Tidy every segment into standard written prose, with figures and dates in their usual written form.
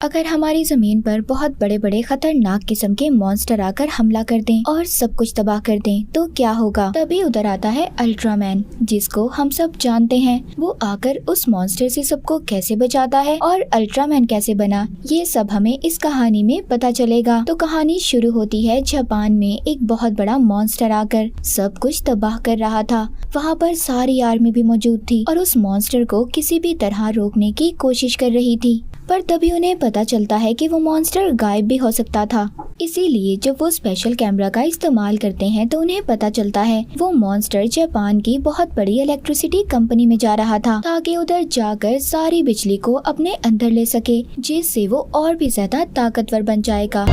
अगर हमारी जमीन पर बहुत बड़े बड़े खतरनाक किस्म के मॉन्स्टर आकर हमला कर दें और सब कुछ तबाह कर दें तो क्या होगा। तभी उधर आता है अल्ट्रामैन, जिसको हम सब जानते हैं। वो आकर उस मॉन्स्टर से सबको कैसे बचाता है और अल्ट्रामैन कैसे बना, ये सब हमें इस कहानी में पता चलेगा। तो कहानी शुरू होती है जापान में एक बहुत बड़ा मॉन्स्टर आकर सब कुछ तबाह कर रहा था। वहाँ पर सारी आर्मी भी मौजूद थी और उस मॉन्स्टर को किसी भी तरह रोकने की कोशिश कर रही थी। पर तभी उन्हें पता चलता है कि वो मॉन्स्टर गायब भी हो सकता था। इसीलिए जब वो स्पेशल कैमरा का इस्तेमाल करते हैं तो उन्हें पता चलता है वो मॉन्स्टर जापान की बहुत बड़ी इलेक्ट्रिसिटी कंपनी में जा रहा था, ताकि उधर जाकर सारी बिजली को अपने अंदर ले सके, जिससे वो और भी ज्यादा ताकतवर बन जाएगा।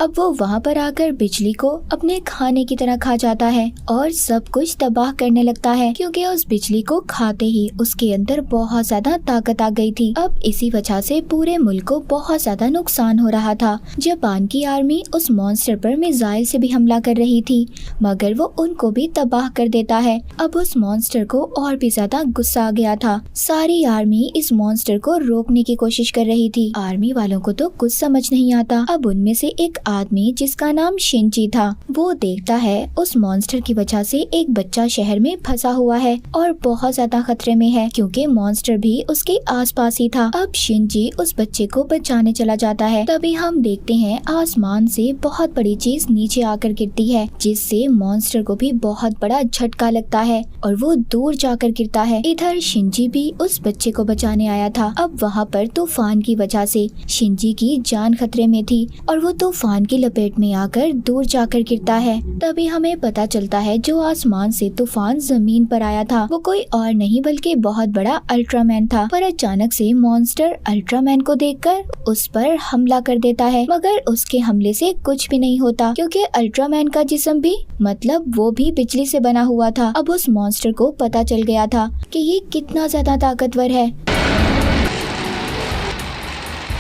अब वो वहाँ पर आकर बिजली को अपने खाने की तरह खा जाता है और सब कुछ तबाह करने लगता है, क्योंकि उस बिजली को खाते ही उसके अंदर बहुत ज्यादा ताकत आ गई थी। अब इसी वजह से पूरे मुल्क को बहुत ज्यादा नुकसान हो रहा था। जापान की आर्मी उस मॉन्स्टर पर मिसाइल से भी हमला कर रही थी, मगर वो उनको भी तबाह कर देता है। अब उस मॉन्स्टर को और भी ज्यादा गुस्सा आ गया था। सारी आर्मी इस मॉन्स्टर को रोकने की कोशिश कर रही थी। आर्मी वालों को तो कुछ समझ नहीं आता। अब उनमें से एक आदमी जिसका नाम शिनची था, वो देखता है उस मॉन्स्टर की वजह से एक बच्चा शहर में फंसा हुआ है और बहुत ज्यादा खतरे में है, क्योंकि मॉन्स्टर भी उसके आसपास ही था। अब शिनची उस बच्चे को बचाने चला जाता है। तभी हम देखते हैं आसमान से बहुत बड़ी चीज नीचे आकर गिरती है, जिससे मॉन्स्टर को भी बहुत बड़ा झटका लगता है और वो दूर जाकर गिरता है। इधर शिनची भी उस बच्चे को बचाने आया था। अब वहाँ पर तूफान की वजह से शिनची की जान खतरे में थी और वो तूफान की लपेट में आकर दूर जाकर गिरता है। तभी हमें पता चलता है जो आसमान से तूफान जमीन पर आया था वो कोई और नहीं बल्कि बहुत बड़ा अल्ट्रामैन था। पर अचानक से मॉन्स्टर अल्ट्रामैन को देखकर उस पर हमला कर देता है, मगर उसके हमले से कुछ भी नहीं होता, क्योंकि अल्ट्रामैन का जिस्म भी मतलब वो भी बिजली से बना हुआ था। अब उस मॉन्स्टर को पता चल गया था कि ये कितना ज्यादा ताकतवर है,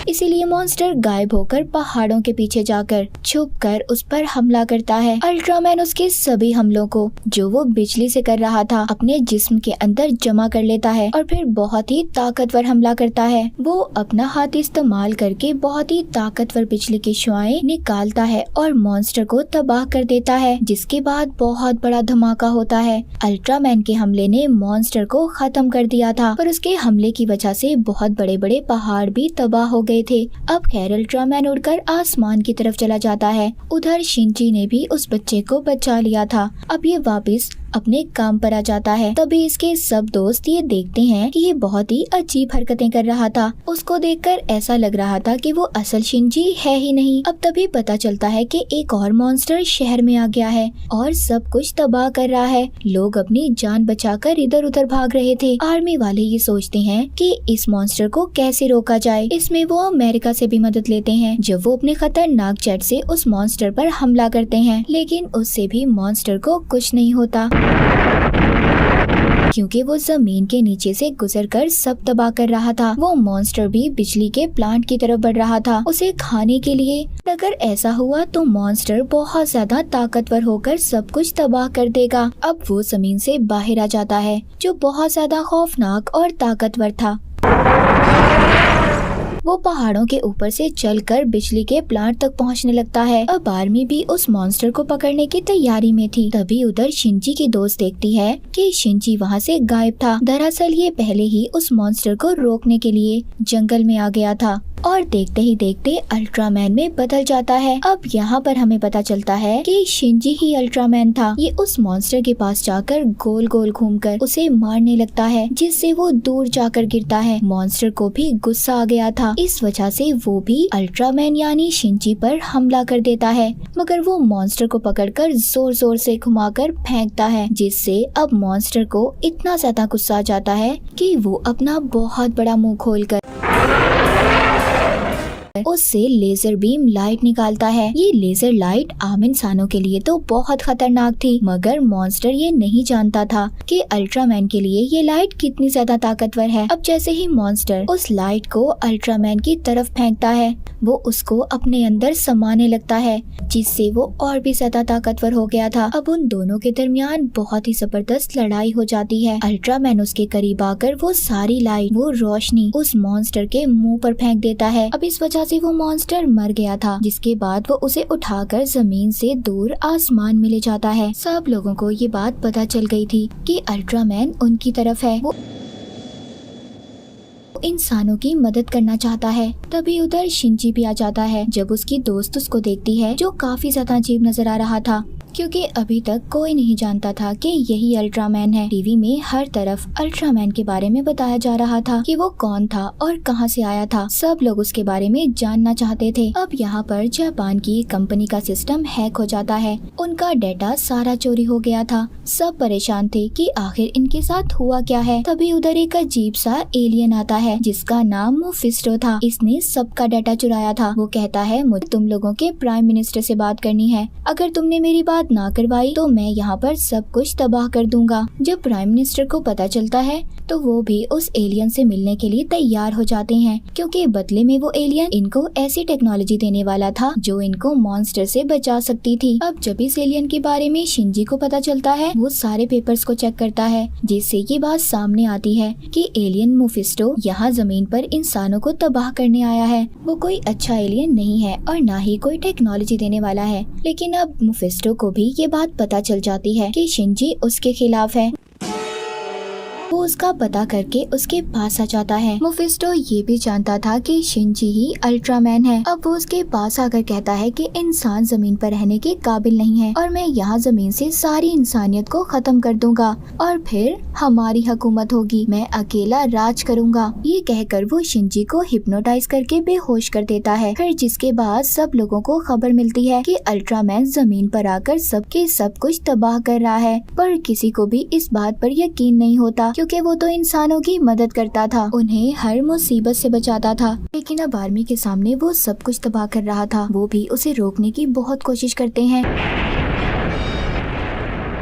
इसीलिए मॉन्स्टर गायब होकर पहाड़ों के पीछे जाकर छुपकर उस पर हमला करता है। अल्ट्रामैन उसके सभी हमलों को जो वो बिजली से कर रहा था अपने जिस्म के अंदर जमा कर लेता है और फिर बहुत ही ताकतवर हमला करता है। वो अपना हाथ इस्तेमाल करके बहुत ही ताकतवर बिजली की शुआएं निकालता है और मॉन्स्टर को तबाह कर देता है, जिसके बाद बहुत बड़ा धमाका होता है। अल्ट्रामैन के हमले ने मॉन्स्टर को खत्म कर दिया था, पर उसके हमले की वजह से बहुत बड़े बड़े पहाड़ भी तबाह हो गए थे। अब खैर अल्ट्रामैन उड़कर आसमान की तरफ चला जाता है। उधर शिनची ने भी उस बच्चे को बचा लिया था। अब ये वापस अपने काम पर आ जाता है। तभी इसके सब दोस्त ये देखते हैं कि ये बहुत ही अजीब हरकतें कर रहा था। उसको देखकर ऐसा लग रहा था कि वो असल शिनची है ही नहीं। अब तभी पता चलता है कि एक और मॉन्स्टर शहर में आ गया है और सब कुछ तबाह कर रहा है। लोग अपनी जान बचाकर इधर उधर भाग रहे थे। आर्मी वाले ये सोचते हैं कि इस मॉन्स्टर को कैसे रोका जाए। इसमें वो अमेरिका से भी मदद लेते हैं, जब वो अपने खतरनाक जेट से उस मॉन्स्टर पर हमला करते हैं, लेकिन उससे भी मॉन्स्टर को कुछ नहीं होता, क्योंकि वो जमीन के नीचे से गुजरकर सब तबाह कर रहा था। वो मॉन्स्टर भी बिजली के प्लांट की तरफ बढ़ रहा था उसे खाने के लिए। अगर ऐसा हुआ तो मॉन्स्टर बहुत ज्यादा ताकतवर होकर सब कुछ तबाह कर देगा। अब वो जमीन से बाहर आ जाता है, जो बहुत ज्यादा खौफनाक और ताकतवर था। वो पहाड़ों के ऊपर से चलकर बिजली के प्लांट तक पहुंचने लगता है। अब आर्मी भी उस मॉन्स्टर को पकड़ने की तैयारी में थी। तभी उधर शिनची की दोस्त देखती है कि शिनची वहां से गायब था। दरअसल ये पहले ही उस मॉन्स्टर को रोकने के लिए जंगल में आ गया था और देखते ही देखते अल्ट्रामैन में बदल जाता है। अब यहाँ पर हमें पता चलता है कि शिनची ही अल्ट्रामैन था। ये उस मॉन्स्टर के पास जाकर गोल गोल घूमकर उसे मारने लगता है, जिससे वो दूर जाकर गिरता है। मॉन्स्टर को भी गुस्सा आ गया था, इस वजह से वो भी अल्ट्रामैन यानी शिनची पर हमला कर देता है, मगर वो मॉन्स्टर को पकड़कर जोर जोर से घुमाकर फेंकता है, जिससे अब मॉन्स्टर को इतना ज्यादा गुस्सा आ जाता है कि वो अपना बहुत बड़ा मुंह खोलकर उससे लेजर बीम लाइट निकालता है। ये लेजर लाइट आम इंसानों के लिए तो बहुत खतरनाक थी, मगर मॉन्स्टर ये नहीं जानता था कि अल्ट्रामैन के लिए ये लाइट कितनी ज्यादा ताकतवर है। अब जैसे ही मॉन्स्टर उस लाइट को अल्ट्रामैन की तरफ फेंकता है, वो उसको अपने अंदर समाने लगता है, जिससे वो और भी ज्यादा ताकतवर हो गया था। अब उन दोनों के दरमियान बहुत ही जबरदस्त लड़ाई हो जाती है। अल्ट्रामैन उसके करीब आकर वो सारी लाइट, वो रोशनी उस मॉन्स्टर के मुंह पर फेंक देता है। अब इस वजह से वो मॉन्स्टर मर गया था, जिसके बाद वो उसे उठाकर जमीन से दूर आसमान में ले जाता है। सब लोगों को ये बात पता चल गई थी कि अल्ट्रामैन उनकी तरफ है, वो इंसानों की मदद करना चाहता है। तभी उधर शिंजी भी आ जाता है। जब उसकी दोस्त उसको देखती है, जो काफी ज्यादा अजीब नजर आ रहा था, क्योंकि अभी तक कोई नहीं जानता था कि यही अल्ट्रामैन है। टीवी में हर तरफ अल्ट्रामैन के बारे में बताया जा रहा था कि वो कौन था और कहां से आया था। सब लोग उसके बारे में जानना चाहते थे। अब यहाँ पर जापान की कंपनी का सिस्टम हैक हो जाता है, उनका डेटा सारा चोरी हो गया था। सब परेशान थे कि आखिर इनके साथ हुआ क्या है। तभी उधर एक अजीब सा एलियन आता है, जिसका नाम मुफिस्टो था। इसने सबका डाटा चुराया था। वो कहता है, मुझे तुम लोगों के प्राइम मिनिस्टर से बात करनी है, अगर तुमने मेरी बात ना करवाई तो मैं यहाँ पर सब कुछ तबाह कर दूंगा। जब प्राइम मिनिस्टर को पता चलता है तो वो भी उस एलियन से मिलने के लिए तैयार हो जाते हैं, क्योंकि बदले में वो एलियन इनको ऐसी टेक्नोलॉजी देने वाला था जो इनको मॉन्स्टर से बचा सकती थी। अब जब इस एलियन के बारे में शिंजी को पता चलता है, वो सारे पेपर्स को चेक करता है, जिससे ये बात सामने आती है कि एलियन मुफिस्टो यहाँ जमीन पर इंसानों को तबाह करने आया है। वो कोई अच्छा एलियन नहीं है और ना ही कोई टेक्नोलॉजी देने वाला है। लेकिन अब मुफिस्टो को भी ये बात पता चल जाती है कि शिंजी उसके खिलाफ है। वो उसका पता करके उसके पास आ जाता है। मुफिस्टो ये भी जानता था कि शिंजी ही अल्ट्रामैन है। अब वो उसके पास आकर कहता है कि इंसान जमीन पर रहने के काबिल नहीं है और मैं यहाँ जमीन से सारी इंसानियत को खत्म कर दूंगा और फिर हमारी हुकूमत होगी, मैं अकेला राज करूंगा। ये कहकर वो शिंजी को हिप्नोटाइज करके बेहोश कर देता है। फिर जिसके बाद सब लोगों को खबर मिलती है कि अल्ट्रामैन जमीन पर आकर सबके सब कुछ तबाह कर रहा है, पर किसी को भी इस बात पर यकीन नहीं होता, क्योंकि वो तो इंसानों की मदद करता था, उन्हें हर मुसीबत से बचाता था। लेकिन अब आर्मी के सामने वो सब कुछ तबाह कर रहा था। वो भी उसे रोकने की बहुत कोशिश करते हैं।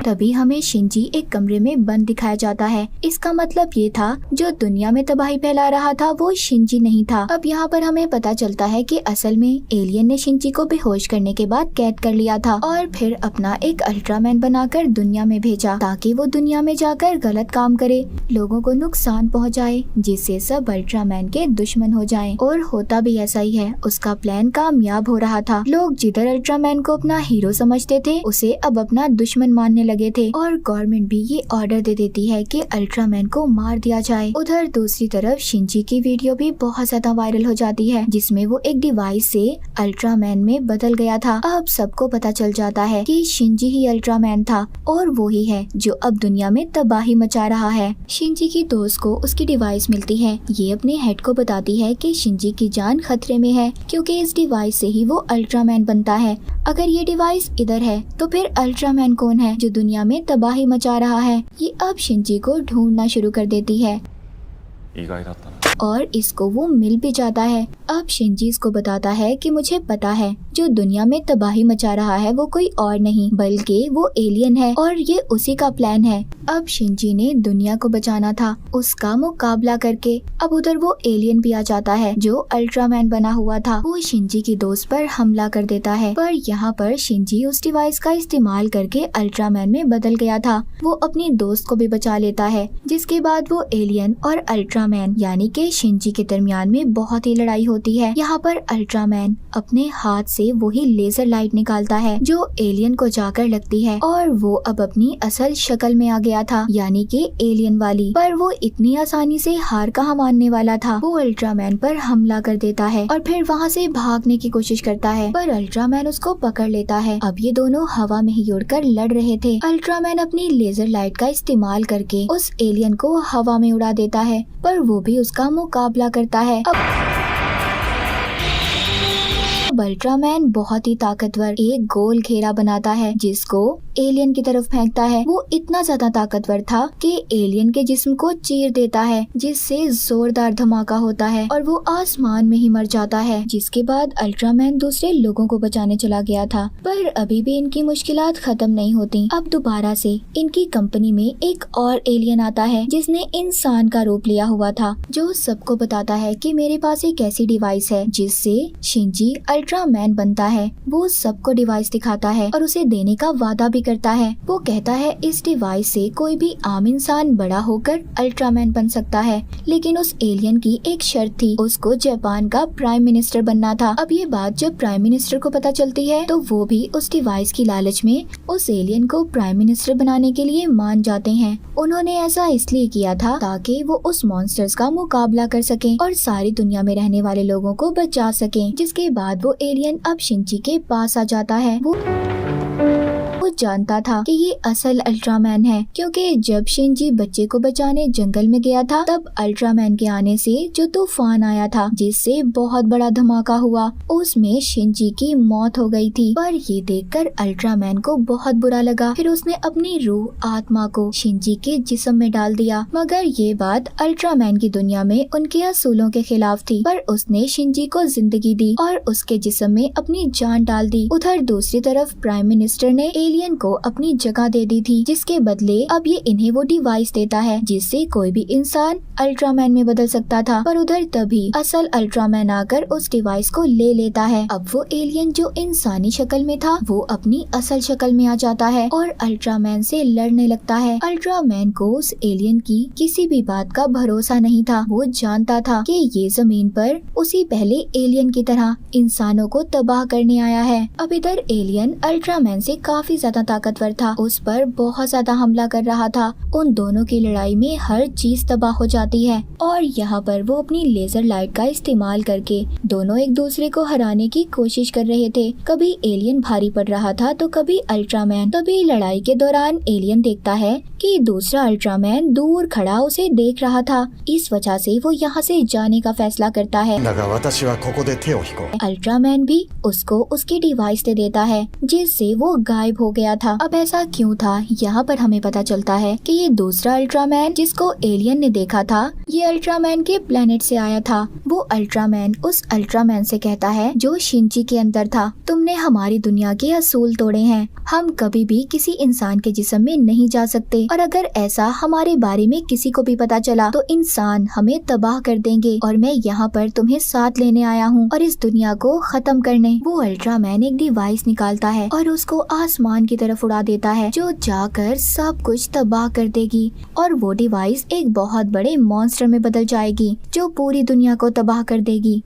तभी हमें शिंजी एक कमरे में बंद दिखाया जाता है। इसका मतलब ये था, जो दुनिया में तबाही फैला रहा था वो शिंजी नहीं था। अब यहाँ पर हमें पता चलता है कि असल में एलियन ने शिंजी को बेहोश करने के बाद कैद कर लिया था और फिर अपना एक अल्ट्रामैन बनाकर दुनिया में भेजा, ताकि वो दुनिया में जाकर गलत काम करे, लोगों को नुकसान पहुँचाए, जिससे सब अल्ट्रामैन के दुश्मन हो जाएं। और होता भी ऐसा ही है, उसका प्लान कामयाब हो रहा था। लोग जिधर अल्ट्रामैन को अपना हीरो समझते थे, उसे अब अपना दुश्मन मानने लगे थे और गवर्नमेंट भी ये ऑर्डर दे देती है कि अल्ट्रामैन को मार दिया जाए। उधर दूसरी तरफ शिंजी की वीडियो भी बहुत ज्यादा वायरल हो जाती है, जिसमें वो एक डिवाइस से अल्ट्रामैन में बदल गया था। अब सबको पता चल जाता है कि शिंजी ही अल्ट्रामैन था और वो ही है जो अब दुनिया में तबाही मचा रहा है। शिंजी की दोस्त को उसकी डिवाइस मिलती है। ये अपने हेड को बताती है कि शिंजी की जान खतरे में है, क्योंकि इस डिवाइस से ही वो अल्ट्रामैन बनता है। अगर ये डिवाइस इधर है तो फिर अल्ट्रामैन कौन है जो दुनिया में तबाही मचा रहा है? ये अब शिंजी को ढूंढना शुरू कर देती है और इसको वो मिल भी जाता है। अब शिंजी इसको बताता है कि मुझे पता है, जो दुनिया में तबाही मचा रहा है वो कोई और नहीं बल्कि वो एलियन है और ये उसी का प्लान है। अब शिंजी ने दुनिया को बचाना था, उसका मुकाबला करके। अब उधर वो एलियन भी आ जाता है जो अल्ट्रामैन बना हुआ था। वो शिंजी की दोस्त पर हमला कर देता है, पर यहाँ पर शिंजी उस डिवाइस का इस्तेमाल करके अल्ट्रामैन में बदल गया था। वो अपनी दोस्त को भी बचा लेता है, जिसके बाद वो एलियन और अल्ट्रामैन यानी कि शिंजी के दरमियान में बहुत ही लड़ाई होती है। यहाँ पर अल्ट्रामैन अपने हाथ से वही लेजर लाइट निकालता है जो एलियन को जाकर लगती है और वो अब अपनी असल शक्ल में आ गया था, यानी कि एलियन वाली। पर वो इतनी आसानी से हार कहाँ मानने वाला था। वो अल्ट्रामैन पर हमला कर देता है और फिर वहाँ से भागने की कोशिश करता है, पर अल्ट्रामैन उसको पकड़ लेता है। अब ये दोनों हवा में ही उड़कर लड़ रहे थे। अल्ट्रामैन अपनी लेजर लाइट का इस्तेमाल करके उस एलियन को हवा में उड़ा देता है, पर वो भी उसका मुकाबला करता है। अब अब अल्ट्रामैन बहुत ही ताकतवर एक गोल घेरा बनाता है जिसको एलियन की तरफ फेंकता है। वो इतना ज्यादा ताकतवर था कि एलियन के जिस्म को चीर देता है, जिससे जोरदार धमाका होता है और वो आसमान में ही मर जाता है। जिसके बाद अल्ट्रामैन दूसरे लोगों को बचाने चला गया था, पर अभी भी इनकी मुश्किलात खत्म नहीं होती। अब दोबारा से इनकी कंपनी में एक और एलियन आता है जिसने इंसान का रूप लिया हुआ था, जो सबको बताता है कि मेरे पास एक ऐसी डिवाइस है जिससे शिंजी अल्ट्रामैन बनता है। वो सबको डिवाइस दिखाता है और उसे देने का वादा भी करता है। वो कहता है इस डिवाइस से कोई भी आम इंसान बड़ा होकर अल्ट्रामैन बन सकता है, लेकिन उस एलियन की एक शर्त थी, उसको जापान का प्राइम मिनिस्टर बनना था। अब ये बात जब प्राइम मिनिस्टर को पता चलती है तो वो भी उस डिवाइस की लालच में उस एलियन को प्राइम मिनिस्टर बनाने के लिए मान जाते हैं। उन्होंने ऐसा इसलिए किया था ताकि वो उस मॉन्स्टर्स का मुकाबला कर सकें और सारी दुनिया में रहने वाले लोगों को बचा सकें। जिसके बाद वो एलियन अब शिंजी के पास आ जाता है। वो जानता था कि ये असल अल्ट्रामैन है, क्योंकि जब शिंजी बच्चे को बचाने जंगल में गया था तब अल्ट्रामैन के आने से जो तूफान आया था जिससे बहुत बड़ा धमाका हुआ, उसमें शिंजी की मौत हो गई थी। पर ये देखकर अल्ट्रामैन को बहुत बुरा लगा। फिर उसने अपनी रूह आत्मा को शिंजी के जिस्म में डाल दिया। मगर ये बात अल्ट्रामैन की दुनिया में उनके असूलों के खिलाफ थी, पर उसने शिंजी को जिंदगी दी और उसके जिस्म में अपनी जान डाल दी। उधर दूसरी तरफ प्राइम मिनिस्टर ने एलियन को अपनी जगह दे दी थी, जिसके बदले अब ये इन्हें वो डिवाइस देता है जिससे कोई भी इंसान अल्ट्रामैन में बदल सकता था। पर उधर तभी असल अल्ट्रामैन आकर उस डिवाइस को ले लेता है। अब वो एलियन जो इंसानी शक्ल में था वो अपनी असल शक्ल में आ जाता है और अल्ट्रामैन से लड़ने लगता है। अल्ट्रामैन को उस एलियन की किसी भी बात का भरोसा नहीं था। वो जानता था कि ये जमीन पर उसी पहले एलियन की तरह इंसानों को तबाह करने आया है। अब इधर एलियन अल्ट्रामैन से काफी ज्यादा ताकतवर था, उस पर बहुत ज्यादा हमला कर रहा था। उन दोनों की लड़ाई में हर चीज तबाह हो जाती है और यहाँ पर वो अपनी लेजर लाइट का इस्तेमाल करके दोनों एक दूसरे को हराने की कोशिश कर रहे थे। कभी एलियन भारी पड़ रहा था तो कभी अल्ट्रामैन। तभी लड़ाई के दौरान एलियन देखता है कि दूसरा अल्ट्रामैन दूर खड़ा उसे देख रहा था। इस वजह से वो यहाँ से जाने का फैसला करता है। अल्ट्रामैन भी उसको उसकी डिवाइस दे देता है जिससे वो गायब हो गया था। अब ऐसा क्यों था, यहाँ पर हमें पता चलता है कि ये दूसरा अल्ट्रामैन जिसको एलियन ने देखा था ये अल्ट्रामैन के प्लेनेट से आया था। वो अल्ट्रामैन उस अल्ट्रामैन से कहता है जो शिंजी के अंदर था, तुमने हमारी दुनिया के असूल तोड़े हैं। हम कभी भी किसी इंसान के जिस्म में नहीं जा सकते और अगर ऐसा हमारे बारे में किसी को भी पता चला तो इंसान हमें तबाह कर देंगे और मैं यहाँ पर तुम्हें साथ लेने आया हूँ और इस दुनिया को खत्म करने। वो अल्ट्रामैन एक डिवाइस निकालता है और उसको आसमान की तरफ उड़ा देता है जो जाकर सब कुछ तबाह कर देगी और वो डिवाइस एक बहुत बड़े मॉन्स्टर में बदल जाएगी जो पूरी दुनिया को तबाह कर देगी।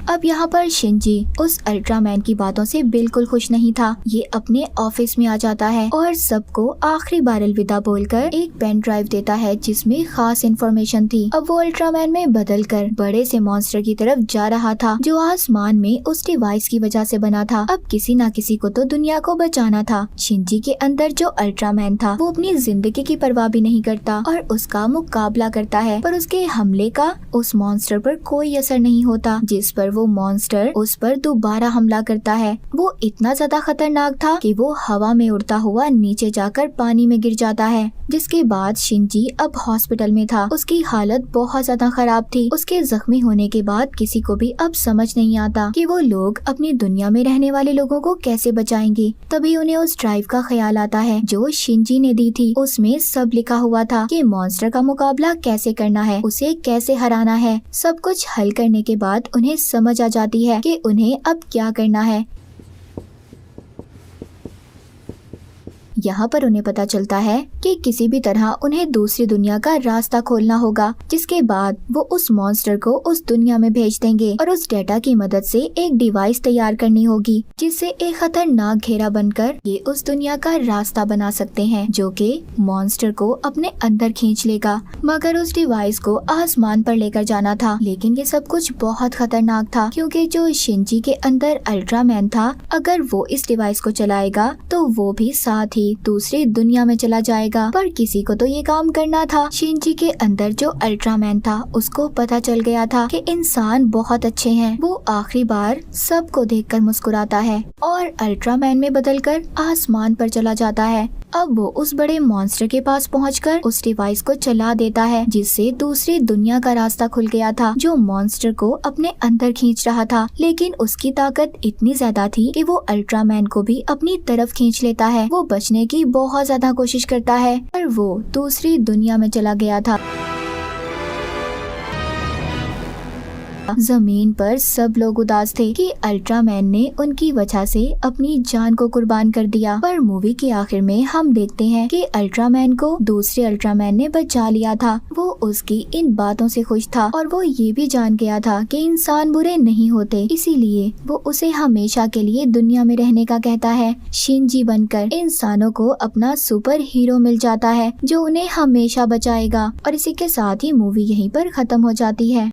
अब यहाँ पर शिंजी उस अल्ट्रामैन की बातों से बिल्कुल खुश नहीं था। ये अपने ऑफिस में आ जाता है और सबको आखिरी बार अलविदा बोलकर एक पेन ड्राइव देता है जिसमें खास इन्फॉर्मेशन थी। अब वो अल्ट्रामैन में बदलकर बड़े से मॉन्स्टर की तरफ जा रहा था जो आसमान में उस डिवाइस की वजह से बना था। अब किसी न किसी को तो दुनिया को बचाना था। शिंजी के अंदर जो अल्ट्रामैन था वो अपनी जिंदगी की परवाह भी नहीं करता और उसका मुकाबला करता है, पर उसके हमले का उस मॉन्स्टर पर कोई असर नहीं होता, जिस पर वो मॉन्स्टर उस पर दोबारा हमला करता है। वो इतना ज्यादा खतरनाक था कि वो हवा में उड़ता हुआ नीचे जाकर पानी में गिर जाता है। जिसके बाद शिंजी अब हॉस्पिटल में था। उसकी हालत बहुत ज्यादा खराब थी। उसके जख्मी होने के बाद किसी को भी अब समझ नहीं आता कि वो लोग अपनी दुनिया में रहने वाले लोगों को कैसे बचाएंगे। तभी उन्हें उस ड्राइव का ख्याल आता है जो शिंजी ने दी थी। उसमें सब लिखा हुआ था कि मॉन्स्टर का मुकाबला कैसे करना है, उसे कैसे हराना है। सब कुछ हल करने के बाद उन्हें समझ आ जाती है कि उन्हें अब क्या करना है। यहाँ पर उन्हें पता चलता है कि किसी भी तरह उन्हें दूसरी दुनिया का रास्ता खोलना होगा, जिसके बाद वो उस मॉन्स्टर को उस दुनिया में भेज देंगे और उस डेटा की मदद से एक डिवाइस तैयार करनी होगी जिससे एक खतरनाक घेरा बनकर ये उस दुनिया का रास्ता बना सकते हैं जो कि मॉन्स्टर को अपने अंदर खींच लेगा। मगर उस डिवाइस को आसमान पर लेकर जाना था, लेकिन ये सब कुछ बहुत खतरनाक था क्योंकि जो शिंजी के अंदर अल्ट्रामैन था, अगर वो इस डिवाइस को चलाएगा तो वो भी साथ ही दूसरी दुनिया में चला जाएगा। पर किसी को तो ये काम करना था। शिनजी के अंदर जो अल्ट्रामैन था उसको पता चल गया था कि इंसान बहुत अच्छे हैं। वो आखिरी बार सबको देखकर मुस्कुराता है और अल्ट्रामैन में बदलकर आसमान पर चला जाता है। अब वो उस बड़े मॉन्स्टर के पास पहुंचकर उस डिवाइस को चला देता है, जिससे दूसरी दुनिया का रास्ता खुल गया था, जो मॉन्स्टर को अपने अंदर खींच रहा था। लेकिन उसकी ताकत इतनी ज्यादा थी कि वो अल्ट्रामैन को भी अपनी तरफ खींच लेता है। वो बचने की बहुत ज्यादा कोशिश करता है, पर वो दूसरी दुनिया में चला गया था। जमीन पर सब लोग उदास थे कि अल्ट्रामैन ने उनकी वजह से अपनी जान को कुर्बान कर दिया। पर मूवी के आखिर में हम देखते हैं कि अल्ट्रामैन को दूसरे अल्ट्रामैन ने बचा लिया था। वो उसकी इन बातों से खुश था और वो ये भी जान गया था कि इंसान बुरे नहीं होते, इसीलिए वो उसे हमेशा के लिए दुनिया में रहने का कहता है। शिनजी बनकर इंसानों को अपना सुपर हीरो मिल जाता है, जो उन्हें हमेशा बचाएगा। और इसी के साथ ही मूवी यहीं पर खत्म हो जाती है।